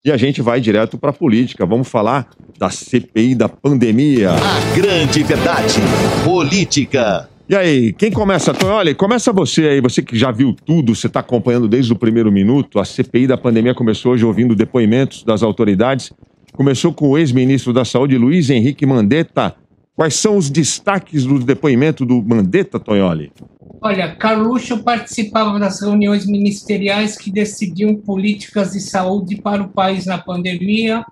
E a gente vai direto para a política. Vamos falar da CPI da pandemia. A grande verdade. Política. E aí, quem começa? Olha, começa você aí, você que já viu tudo, você está acompanhando desde o primeiro minuto. A CPI da pandemia começou hoje ouvindo depoimentos das autoridades. Começou com o ex-ministro da Saúde, Luiz Henrique Mandetta. Quais são os destaques do depoimento do Mandetta, Tonholi? Olha, Carluxo participava das reuniões ministeriais que decidiam políticas de saúde para o país na pandemia.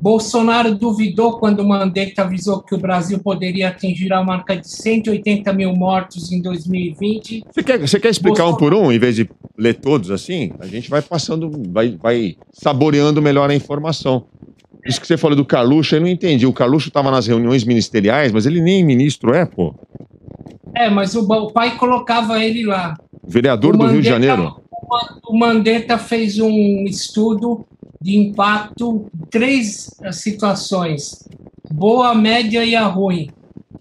Bolsonaro duvidou quando Mandetta avisou que o Brasil poderia atingir a marca de 180 mil mortos em 2020. Você quer explicar um por um, em vez de ler todos assim? A gente vai passando, vai saboreando melhor a informação. Isso que você falou do Carluxo, eu não entendi. O Carluxo estava nas reuniões ministeriais, mas ele nem ministro é, pô. Mas o pai colocava ele lá. Vereador do Rio de Janeiro. O Mandetta fez um estudo de impacto, 3 situações, boa, média e a ruim.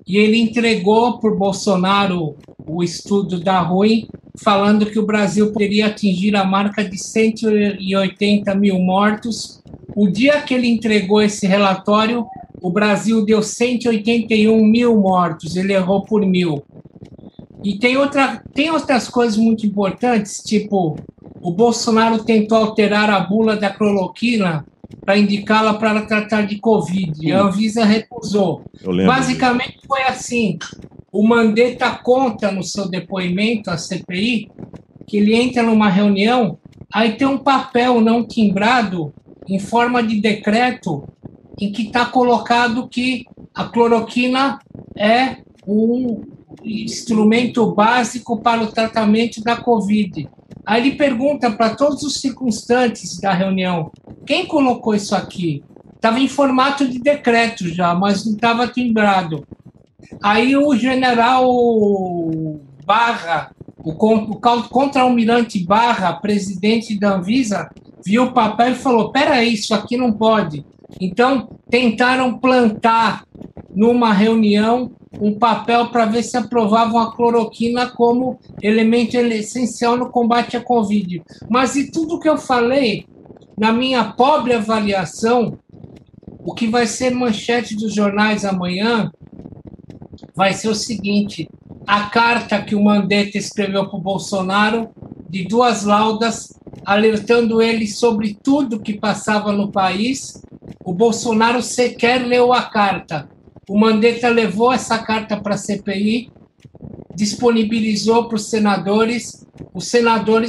E ele entregou para o Bolsonaro o estudo da ruim, falando que o Brasil poderia atingir a marca de 180 mil mortos. O dia que ele entregou esse relatório, o Brasil deu 181 mil mortos, ele errou por 1.000. E tem outras coisas muito importantes, tipo, o Bolsonaro tentou alterar a bula da cloroquina para indicá-la para tratar de Covid, e a Anvisa recusou. Basicamente foi assim, o Mandetta conta no seu depoimento à CPI que ele entra numa reunião, aí tem um papel não timbrado em forma de decreto em que está colocado que a cloroquina é um instrumento básico para o tratamento da Covid. Aí ele pergunta para todos os circunstantes da reunião, quem colocou isso aqui? Estava em formato de decreto já, mas não estava timbrado. Aí o general Barra, o contra-almirante Barra, presidente da Anvisa, viu o papel e falou, peraí, isso aqui não pode. Então, tentaram plantar numa reunião um papel para ver se aprovavam a cloroquina como elemento essencial no combate à Covid. Mas de tudo que eu falei, na minha pobre avaliação, o que vai ser manchete dos jornais amanhã vai ser o seguinte, a carta que o Mandetta escreveu para o Bolsonaro, de 2 laudas, alertando ele sobre tudo que passava no país. O Bolsonaro sequer leu a carta. O Mandetta levou essa carta para a CPI, disponibilizou para os senadores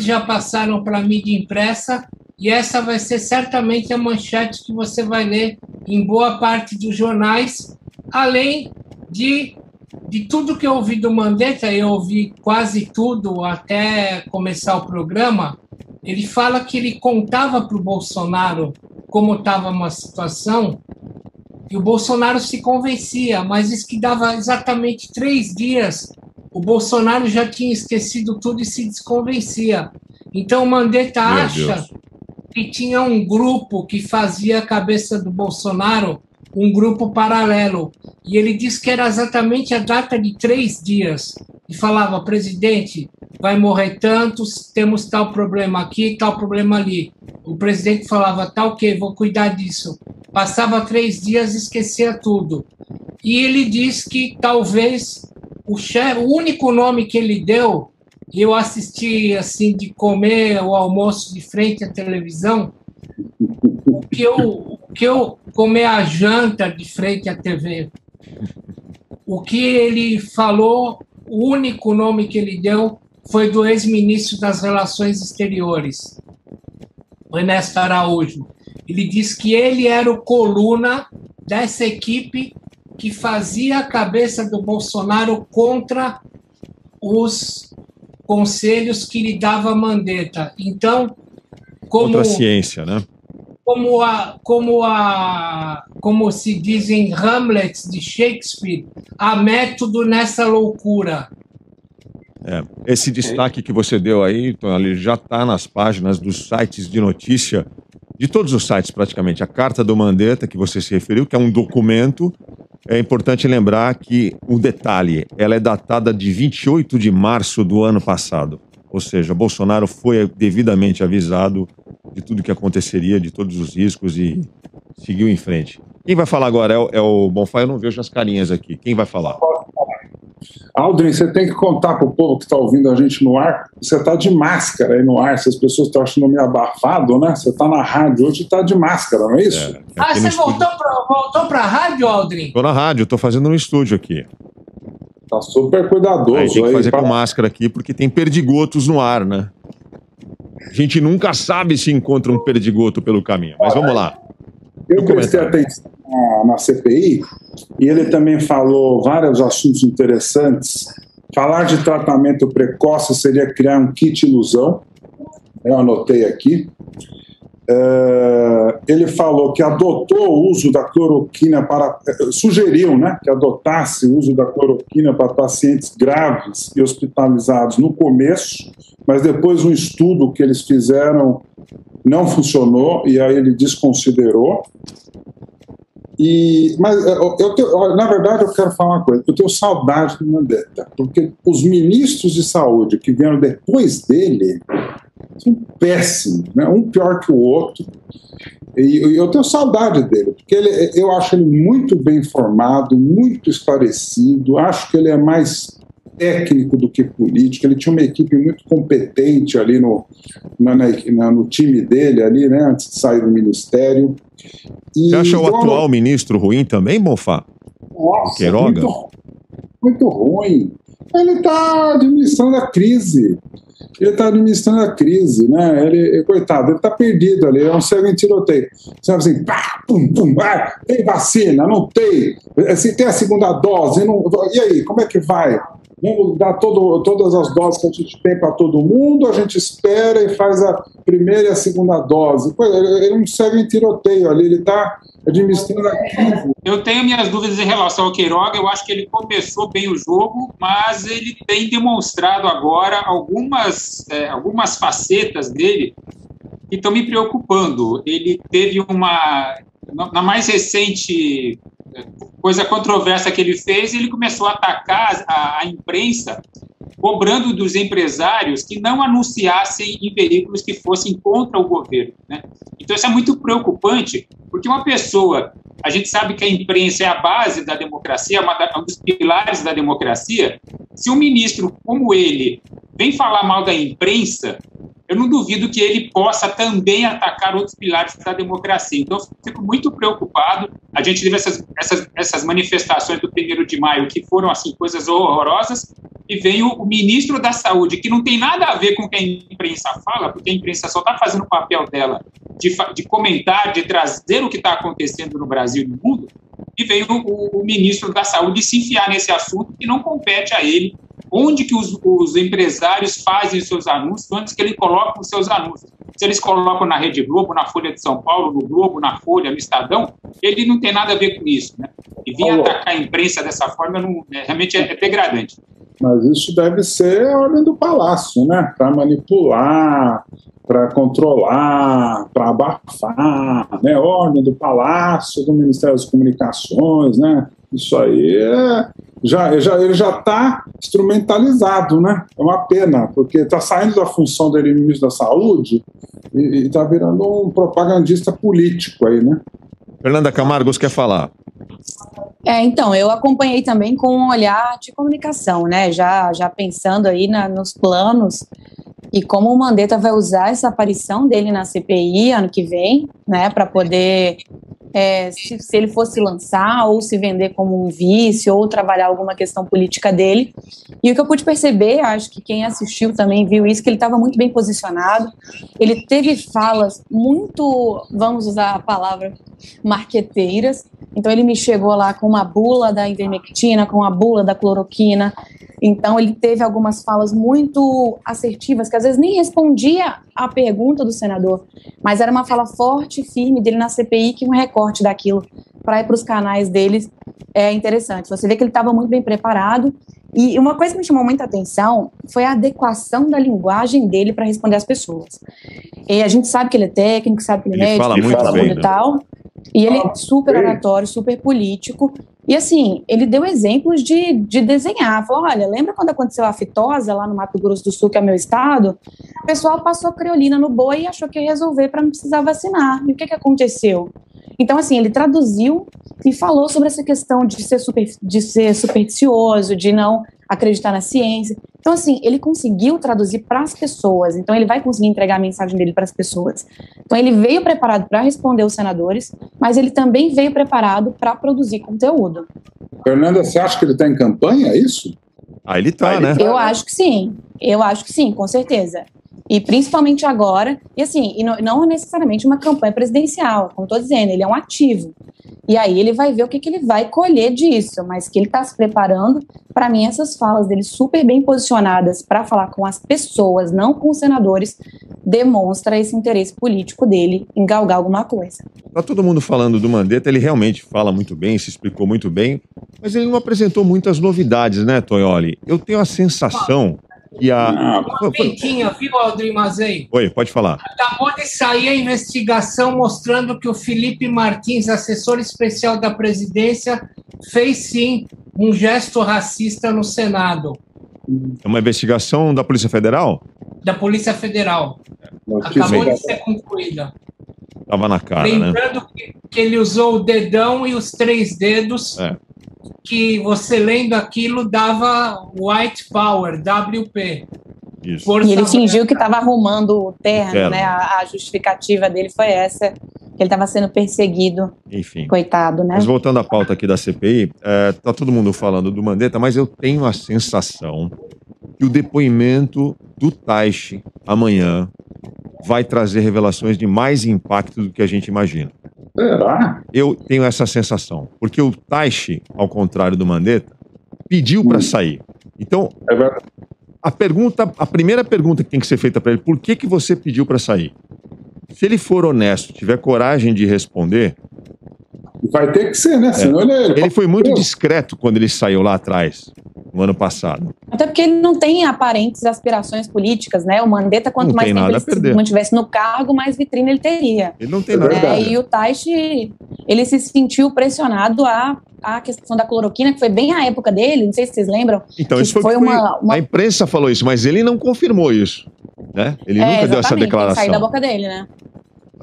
já passaram para a mídia impressa, e essa vai ser certamente a manchete que você vai ler em boa parte dos jornais, além de tudo que eu ouvi do Mandetta, eu ouvi quase tudo até começar o programa. Ele fala que ele contava para o Bolsonaro como estava uma situação, e o Bolsonaro se convencia, mas isso que dava exatamente 3 dias, o Bolsonaro já tinha esquecido tudo e se desconvencia. Então o Mandetta acha que tinha um grupo que fazia a cabeça do Bolsonaro, um grupo paralelo, e ele disse que era exatamente a data de 3 dias, e falava, presidente, vai morrer tantos, temos tal problema aqui, tal problema ali. O presidente falava, tá ok, vou cuidar disso. Passava 3 dias e esquecia tudo. E ele disse que talvez o único nome que ele deu, e eu assisti assim de comer o almoço de frente à televisão, o que eu comer a janta de frente à TV. O que ele falou, o único nome que ele deu foi do ex-ministro das Relações Exteriores, Ernesto Araújo. Ele disse que ele era o coluna dessa equipe que fazia a cabeça do Bolsonaro contra os conselhos que lhe dava Mandetta. Então, contra a ciência, né? Como se diz em Hamlet de Shakespeare, há método nessa loucura. Esse destaque que você deu aí, ele já está nas páginas dos sites de notícia, de todos os sites praticamente. A carta do Mandetta, que você se referiu, que é um documento. É importante lembrar que o detalhe, ela é datada de 28 de março do ano passado. Ou seja, Bolsonaro foi devidamente avisado de tudo que aconteceria, de todos os riscos e seguiu em frente. Quem vai falar agora? É o Bonfá, eu não vejo as carinhas aqui. Quem vai falar? Aldrin, você tem que contar para o povo que está ouvindo a gente no ar, você está de máscara aí no ar, se as pessoas estão achando meio abafado, né? Você está na rádio hoje e está de máscara, não é isso? Você voltou para a rádio, Aldrin? Estou na rádio, estou fazendo no estúdio aqui. Tá super cuidadoso. Aí tem que fazer aí, com máscara aqui, porque tem perdigotos no ar, né? A gente nunca sabe se encontra um perdigoto pelo caminho, mas vamos lá. Eu prestei atenção na CPI e ele também falou vários assuntos interessantes. Falar de tratamento precoce seria criar um kit ilusão. Eu anotei aqui. Ele falou que adotou o uso da cloroquina sugeriu, né, que adotasse o uso da cloroquina para pacientes graves e hospitalizados no começo, mas depois um estudo que eles fizeram não funcionou e aí ele desconsiderou. Mas na verdade eu quero falar uma coisa, eu tenho saudade do Mandetta, porque os ministros de saúde que vieram depois dele são péssimos, né? Um pior que o outro, e eu tenho saudade dele, porque eu acho ele muito bem informado, muito esclarecido, acho que ele é mais técnico do que político, ele tinha uma equipe muito competente ali no time dele, ali, né, antes de sair do ministério. Você acha o atual ministro ruim também, Bonfá? Nossa, Queiroga? Muito ruim. Ele está administrando a crise. Né? Coitado, ele está perdido ali, é um cego em tiroteio. Você vai assim, pá, pum, pum, tem vacina, não tem. Se tem a segunda dose, não... E aí, como é que vai? Vamos dar todas as doses que a gente tem para todo mundo, a gente espera e faz a primeira e a segunda dose. Ele não segue em tiroteio ali, ele está administrando a crise. Eu tenho minhas dúvidas em relação ao Queiroga, eu acho que ele começou bem o jogo, mas ele tem demonstrado agora algumas facetas dele que estão me preocupando. Ele teve na mais recente coisa controversa que ele fez, ele começou a atacar a imprensa, cobrando dos empresários que não anunciassem em veículos que fossem contra o governo, né? Então isso é muito preocupante, porque uma pessoa, a gente sabe que a imprensa é a base da democracia, um dos pilares da democracia. Se um ministro como ele vem falar mal da imprensa, eu não duvido que ele possa também atacar outros pilares da democracia. Então, eu fico muito preocupado. A gente teve essas manifestações do 1º de maio, que foram assim, coisas horrorosas, e veio o ministro da Saúde, que não tem nada a ver com o que a imprensa fala, porque a imprensa só está fazendo o papel dela de comentar, de trazer o que está acontecendo no Brasil e no mundo, e veio o ministro da Saúde se enfiar nesse assunto que não compete a ele. Onde que os empresários fazem os seus anúncios, onde que eles colocam os seus anúncios. Se eles colocam na Rede Globo, na Folha de São Paulo, no Globo, na Folha, no Estadão, ele não tem nada a ver com isso, né? E vir atacar a imprensa dessa forma realmente é degradante. Mas isso deve ser a ordem do palácio, né? Para manipular, para controlar, para abafar, né? Ordem do palácio, do Ministério das Comunicações, né? Isso aí ele já está instrumentalizado, né? É uma pena, porque está saindo da função dele ministro da Saúde e está virando um propagandista político aí, né? Fernanda Camargo, você quer falar? Então, eu acompanhei também com um olhar de comunicação, né? Já pensando aí nos planos e como o Mandetta vai usar essa aparição dele na CPI ano que vem, né? Para poder, se ele fosse lançar ou se vender como um vice ou trabalhar alguma questão política dele. E o que eu pude perceber, acho que quem assistiu também viu isso, que ele estava muito bem posicionado. Ele teve falas muito, vamos usar a palavra, marqueteiras. Então ele me chegou lá com uma bula da ivermectina, com a bula da cloroquina. Então ele teve algumas falas muito assertivas, que às vezes nem respondia à pergunta do senador, mas era uma fala forte e firme dele na CPI, que um recorte daquilo para ir para os canais deles é interessante. Você vê que ele estava muito bem preparado. E uma coisa que me chamou muita atenção foi a adequação da linguagem dele para responder às pessoas. E a gente sabe que ele é técnico, sabe que ele é médico, fala muito bem, e tal. E ele é super oratório, super político, E assim, ele deu exemplos de desenhar. Falou, olha, lembra quando aconteceu a aftosa lá no Mato Grosso do Sul, que é meu estado? O pessoal passou creolina no boi e achou que ia resolver para não precisar vacinar. E o que aconteceu? Então, assim, ele traduziu e falou sobre essa questão de ser supersticioso, de não acreditar na ciência. Então, assim, ele conseguiu traduzir para as pessoas. Então, ele vai conseguir entregar a mensagem dele para as pessoas. Então, ele veio preparado para responder os senadores, mas ele também veio preparado para produzir conteúdo. Fernanda, você acha que ele está em campanha, é isso? Ah, ele tá, né? Eu acho que sim, com certeza. E principalmente agora, e assim, não necessariamente uma campanha presidencial, como estou dizendo, ele é um ativo. E aí ele vai ver o que ele vai colher disso, mas que ele está se preparando. Para mim, essas falas dele super bem posicionadas para falar com as pessoas, não com os senadores, demonstra esse interesse político dele em galgar alguma coisa. Tá todo mundo falando do Mandetta, ele realmente fala muito bem, se explicou muito bem, mas ele não apresentou muitas novidades, né, Toioli? Eu tenho a sensação que Uma pintinha, viu, Aldrin Mazei? Oi, pode falar. Acabou de sair a investigação mostrando que o Felipe Martins, assessor especial da presidência, fez sim um gesto racista no Senado. É uma investigação da Polícia Federal? Da Polícia Federal. Acabou de ser concluída. Tava na cara, Lembrando, né? que ele usou o dedão e os 3 dedos, que você lendo aquilo dava White Power, WP. Isso. Força E ele fingiu branca. que estava arrumando o terno, né? A justificativa dele foi essa, que ele estava sendo perseguido. Enfim. Coitado, né? Mas voltando à pauta aqui da CPI, tá todo mundo falando do Mandetta, mas eu tenho a sensação que o depoimento do Taishi amanhã vai trazer revelações de mais impacto do que a gente imagina. Será? Eu tenho essa sensação, porque o Taishi, ao contrário do Mandetta, pediu para sair. Então, É verdade. a primeira pergunta que tem que ser feita para ele, por que você pediu para sair? Se ele for honesto, tiver coragem de responder... Vai ter que ser, né? Senão ele foi muito discreto quando ele saiu lá atrás, no ano passado. Até porque ele não tem aparentes aspirações políticas, né? O Mandetta, quanto Não mais tem tempo nada ele a perder. se mantivesse no cargo, mais vitrine ele teria. Ele não tem nada a perder. E o Taishi, ele se sentiu pressionado a questão da cloroquina, que foi bem a época dele, não sei se vocês lembram. Então, que isso foi a imprensa falou isso, mas ele não confirmou isso, né? Ele nunca deu essa declaração. Tem que sair da boca dele, né?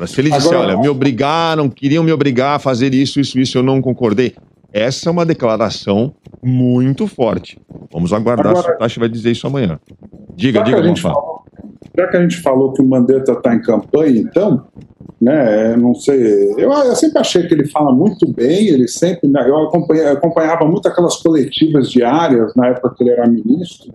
Se ele disser, olha, me obrigaram, queriam me obrigar a fazer isso, eu não concordei. Essa é uma declaração muito forte. Vamos aguardar se o Taishi vai dizer isso amanhã. Diga, Bonfá. Já que a gente falou que o Mandetta está em campanha, então, né, não sei, eu sempre achei que ele fala muito bem, ele sempre, eu acompanhava muito aquelas coletivas diárias na época que ele era ministro,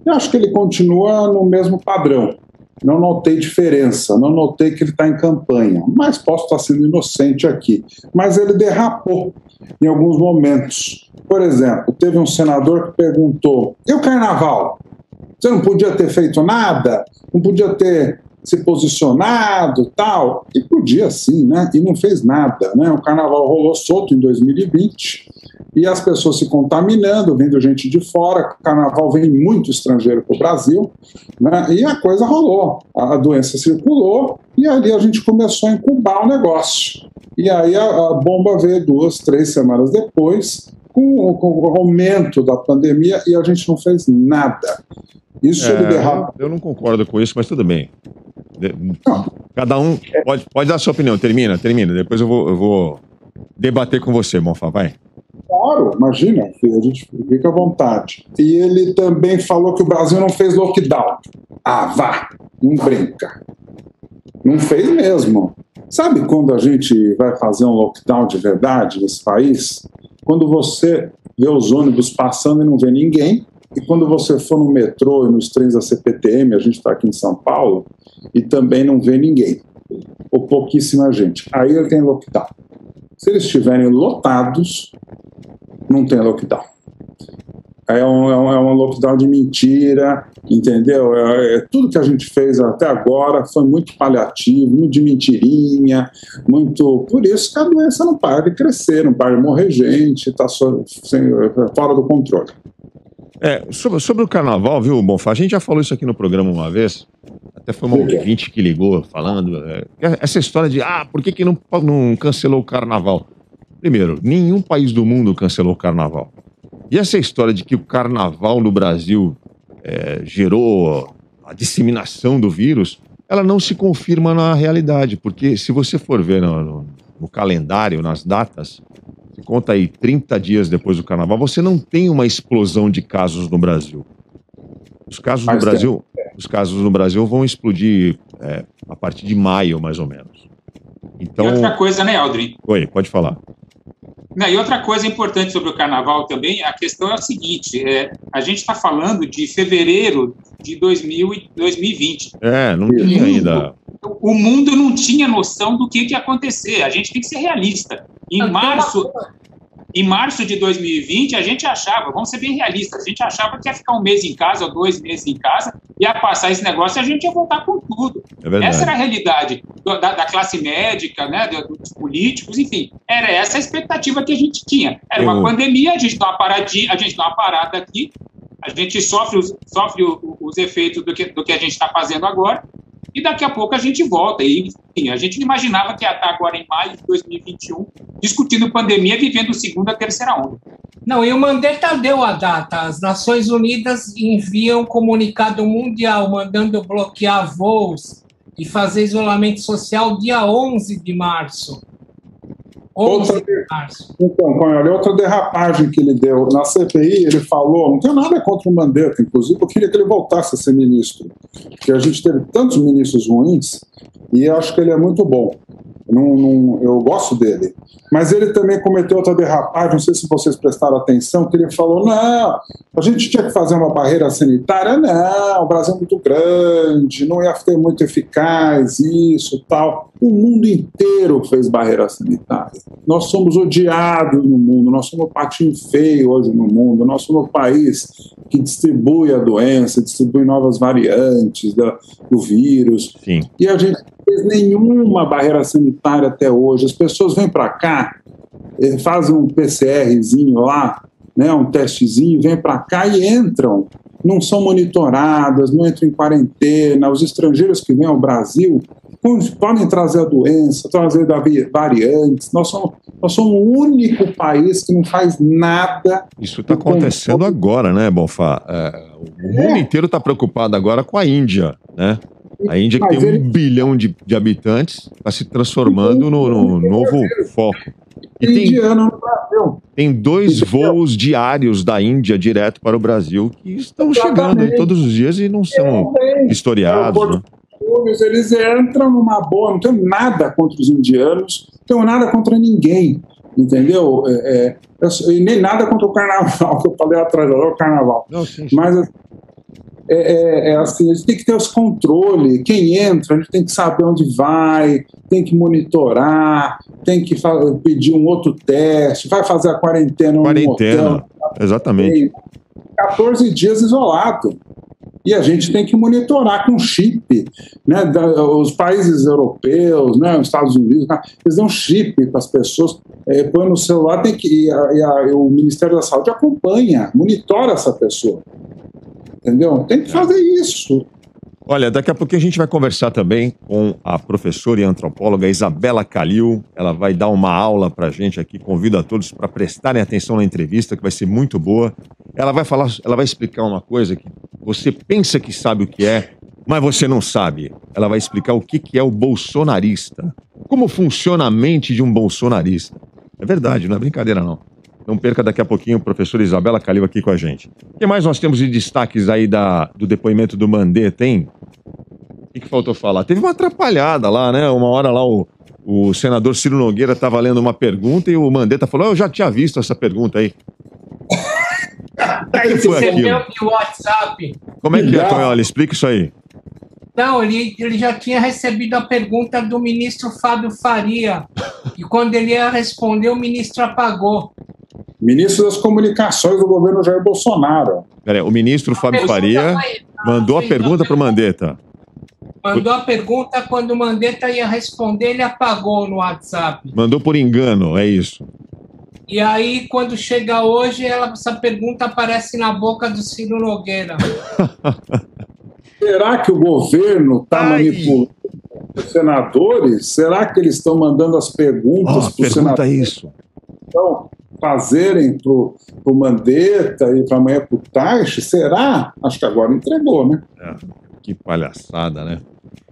eu acho que ele continua no mesmo padrão. Não notei diferença, não notei que ele está em campanha, mas posso estar sendo inocente aqui. Mas ele derrapou em alguns momentos. Por exemplo, teve um senador que perguntou, e o carnaval? Você não podia ter feito nada? Não podia ter se posicionado, tal? E podia sim, né? E não fez nada, né? O carnaval rolou solto em 2020 e as pessoas se contaminando, vindo gente de fora. O carnaval vem muito estrangeiro para o Brasil, né? E a coisa rolou, a doença circulou e ali a gente começou a incubar o negócio. E aí a bomba veio 2, 3 semanas depois, com o aumento da pandemia, e a gente não fez nada. Isso ele derrapa. Eu não concordo com isso, mas tudo bem. Cada um pode dar a sua opinião. Termina. Depois eu vou debater com você, Bonfá, vai. Claro, imagina, a gente fica à vontade. E ele também falou que o Brasil não fez lockdown. Ah, vá, não brinca. Não fez mesmo. Sabe quando a gente vai fazer um lockdown de verdade nesse país? Quando você vê os ônibus passando e não vê ninguém, e quando você for no metrô e nos trens da CPTM, a gente está aqui em São Paulo, e também não vê ninguém, ou pouquíssima gente. Aí ele tem lockdown. Se eles estiverem lotados, não tem lockdown. É um lockdown de mentira, entendeu? Tudo que a gente fez até agora foi muito paliativo, muito de mentirinha, muito... Por isso que a doença não para de crescer, não para de morrer gente, está fora do controle. Sobre o carnaval, viu, Bonfá? A gente já falou isso aqui no programa uma vez, até foi uma ouvinte que ligou falando, essa história de, por que não cancelou o carnaval? Primeiro, nenhum país do mundo cancelou o carnaval. E essa história de que o carnaval no Brasil gerou a disseminação do vírus, ela não se confirma na realidade, porque se você for ver no calendário, nas datas, você conta aí 30 dias depois do carnaval, você não tem uma explosão de casos no Brasil. Os casos no Brasil vão explodir a partir de maio, mais ou menos. Então... E outra coisa, né, Aldrin? Oi, pode falar. Não, e outra coisa importante sobre o carnaval também, a questão é o seguinte, a gente está falando de fevereiro de 2020. Não tinha ainda... O mundo não tinha noção do que ia acontecer, a gente tem que ser realista. Em março de 2020, a gente achava, vamos ser bem realistas, a gente achava que ia ficar 1 mês em casa, ou 2 meses em casa, ia passar esse negócio e a gente ia voltar com tudo. Essa era a realidade da classe médica, né, dos políticos, enfim. Era essa a expectativa que a gente tinha. Era uma pandemia, a gente dá uma parada aqui, a gente sofre os efeitos do que a gente está fazendo agora, e daqui a pouco a gente volta. E, enfim, a gente não imaginava que ia estar agora em maio de 2021 discutindo pandemia, vivendo segunda, terceira onda. Não, e o Mandetta deu a data. As Nações Unidas enviam comunicado mundial mandando bloquear voos e fazer isolamento social dia 11 de março. 11 de março. Então, olha, outra derrapagem que ele deu na CPI, ele falou, não tem nada contra o Mandetta, inclusive eu queria que ele voltasse a ser ministro, porque a gente teve tantos ministros ruins e eu acho que ele é muito bom. Eu gosto dele. Mas ele também cometeu outra derrapagem, não sei se vocês prestaram atenção, que ele falou, não, a gente tinha que fazer uma barreira sanitária, não, o Brasil é muito grande, não ia ser muito eficaz, isso, tal. O mundo inteiro fez barreira sanitária. Nós somos odiados no mundo, nós somos um patinho feio hoje no mundo, nós somos um país que distribui a doença, distribui novas variantes do vírus. Sim. E a gente não fez nenhuma barreira sanitária até hoje. As pessoas vêm para cá, fazem um PCRzinho lá, né, um testezinho, vêm para cá e entram. Não são monitoradas, não entram em quarentena. Os estrangeiros que vêm ao Brasil podem trazer a doença, trazer variantes. Nós somos o único país que não faz nada. Isso está acontecendo agora, né, Bonfá? O mundo inteiro está preocupado agora com a Índia, né? A Índia que tem 1 bilhão de habitantes está se transformando no novo foco. E tem 2 voos diários da Índia direto para o Brasil que estão chegando aí todos os dias e não são historiados, né? Eles entram numa boa, não tenho nada contra os indianos, não tenho nada contra ninguém, entendeu? E nem nada contra o carnaval, que eu falei atrás, o carnaval. Não, sim. Mas assim, a gente tem que ter os controles, quem entra, a gente tem que saber onde vai, tem que monitorar, tem que pedir um outro teste, vai fazer a quarentena no hotel, exatamente. 14 dias isolado. E a gente tem que monitorar com chip, né? Os países europeus, né? Os Estados Unidos, eles dão chip para as pessoas, põe no celular, o Ministério da Saúde acompanha, monitora essa pessoa. Entendeu? Tem que fazer isso. Olha, daqui a pouquinho a gente vai conversar também com a professora e antropóloga Isabela Calil. Ela vai dar uma aula pra gente aqui. Convido a todos para prestarem atenção na entrevista, que vai ser muito boa. Ela vai explicar uma coisa que você pensa que sabe o que é, mas você não sabe. Ela vai explicar o que é o bolsonarista. Como funciona a mente de um bolsonarista. É verdade, não é brincadeira não. Não perca daqui a pouquinho a professora Isabela Calil aqui com a gente. O que mais nós temos de destaques aí do depoimento do Mandetta, hein? O que faltou falar? Teve uma atrapalhada lá, né? Uma hora lá o senador Ciro Nogueira estava lendo uma pergunta e o Mandetta falou, eu já tinha visto essa pergunta aí. O que foi aquilo? O WhatsApp. Como é que é, Tonholi? Explica isso aí. Não, ele já tinha recebido a pergunta do ministro Fábio Faria. E quando ele ia responder, o ministro apagou. Ministro das Comunicações do governo Jair Bolsonaro. Peraí, o ministro Fábio Faria mandou a pergunta para o Mandetta. Mandou a pergunta, quando o Mandetta ia responder, ele apagou no WhatsApp. Mandou por engano, é isso. E aí, quando chega hoje, essa pergunta aparece na boca do Ciro Nogueira. Será que o governo está manipulando os senadores? Será que eles estão mandando as perguntas para os senadores? Isso. então fazerem para o Mandetta e para amanhã para o Taixe, será? Acho que agora entregou, né? Que palhaçada, né?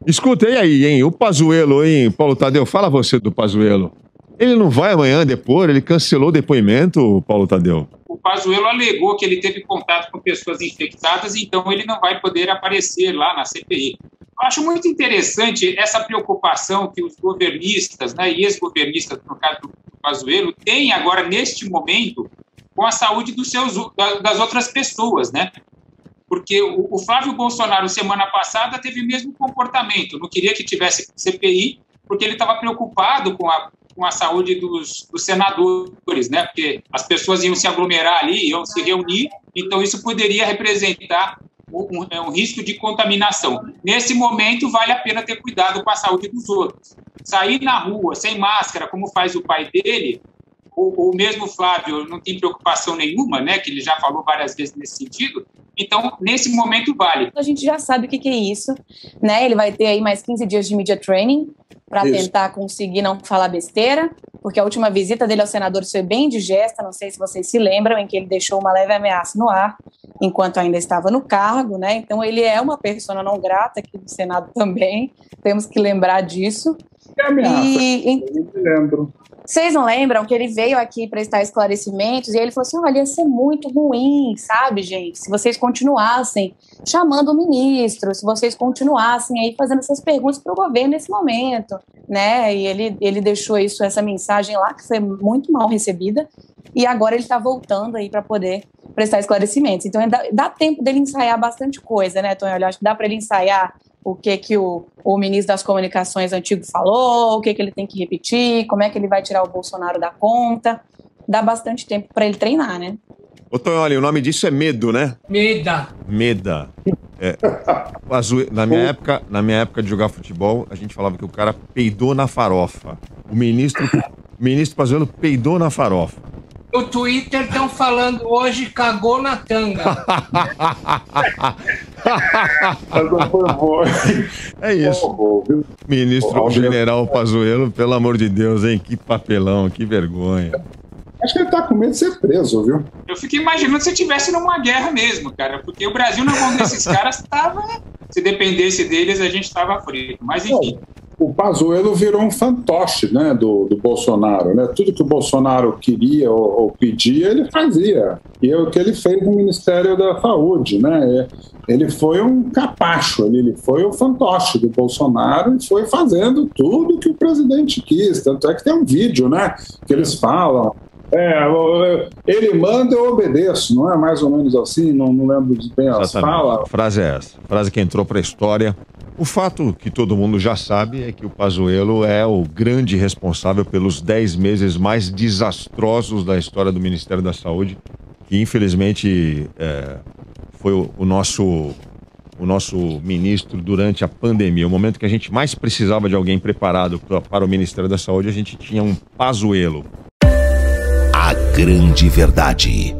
Escuta, e aí, hein? O Pazuello, hein? Paulo Tadeu, fala você do Pazuello. Ele não vai amanhã depor? Ele cancelou o depoimento, Paulo Tadeu? O Pazuello alegou que ele teve contato com pessoas infectadas, então ele não vai poder aparecer lá na CPI. Eu acho muito interessante essa preocupação que os governistas, né, e ex-governistas, no caso do Pazuello, têm agora, neste momento, com a saúde das outras pessoas, né? Porque o Flávio Bolsonaro, semana passada, teve o mesmo comportamento. Não queria que tivesse CPI, porque ele estava preocupado com a saúde dos senadores, né? Porque as pessoas iam se aglomerar ali, iam se reunir, então isso poderia representar um risco de contaminação. Nesse momento, vale a pena ter cuidado com a saúde dos outros. Sair na rua sem máscara, como faz o pai dele, o mesmo Flávio não tem preocupação nenhuma, né? Que ele já falou várias vezes nesse sentido. Então, nesse momento, vale. A gente já sabe o que é isso, né? Ele vai ter aí mais 15 dias de media training para tentar conseguir não falar besteira, porque a última visita dele aos senadores foi bem indigesta, não sei se vocês se lembram, em que ele deixou uma leve ameaça no ar, enquanto ainda estava no cargo, né? Então, ele é uma persona não grata aqui do Senado também, temos que lembrar disso. Que ameaça? Eu não lembro. Vocês não lembram que ele veio aqui prestar esclarecimentos e ele falou assim, olha, ia ser muito ruim, sabe, gente, se vocês continuassem chamando o ministro, se vocês continuassem aí fazendo essas perguntas para o governo nesse momento, né, e ele deixou essa mensagem lá, que foi muito mal recebida, e agora ele está voltando aí para poder prestar esclarecimentos. Então, dá tempo dele ensaiar bastante coisa, né, Tonho? Eu acho que dá para ele ensaiar o que o ministro das Comunicações antigo falou, o que ele tem que repetir, como é que ele vai tirar o Bolsonaro da conta. Dá bastante tempo para ele treinar, né? Ô, Tonholi, o nome disso é medo, né? Meda. Na minha época de jogar futebol, a gente falava que o cara peidou na farofa. O ministro Pazuello peidou na farofa. No Twitter estão falando hoje cagou na tanga. É isso. Ministro General Pazuello, pelo amor de Deus, hein? Que papelão, que vergonha. Acho que ele tá com medo de ser preso, viu? Eu fico imaginando se estivesse numa guerra mesmo, cara, porque o Brasil na mão desses caras estava... Se dependesse deles, a gente estava frito. Mas, enfim... O Pazuello virou um fantoche, né, do Bolsonaro, né? Tudo que o Bolsonaro queria ou pedia, ele fazia. E é o que ele fez no Ministério da Saúde, né? Ele foi um capacho, ele foi o fantoche do Bolsonaro e foi fazendo tudo que o presidente quis. Tanto é que tem um vídeo, né, que eles falam... ele manda, eu obedeço, não é mais ou menos assim? Não lembro bem as falas. A frase é essa, a frase que entrou para a história. O fato que todo mundo já sabe é que o Pazuello é o grande responsável pelos 10 meses mais desastrosos da história do Ministério da Saúde, que infelizmente foi o nosso ministro durante a pandemia. O momento que a gente mais precisava de alguém preparado para o Ministério da Saúde, a gente tinha um Pazuello. A grande verdade.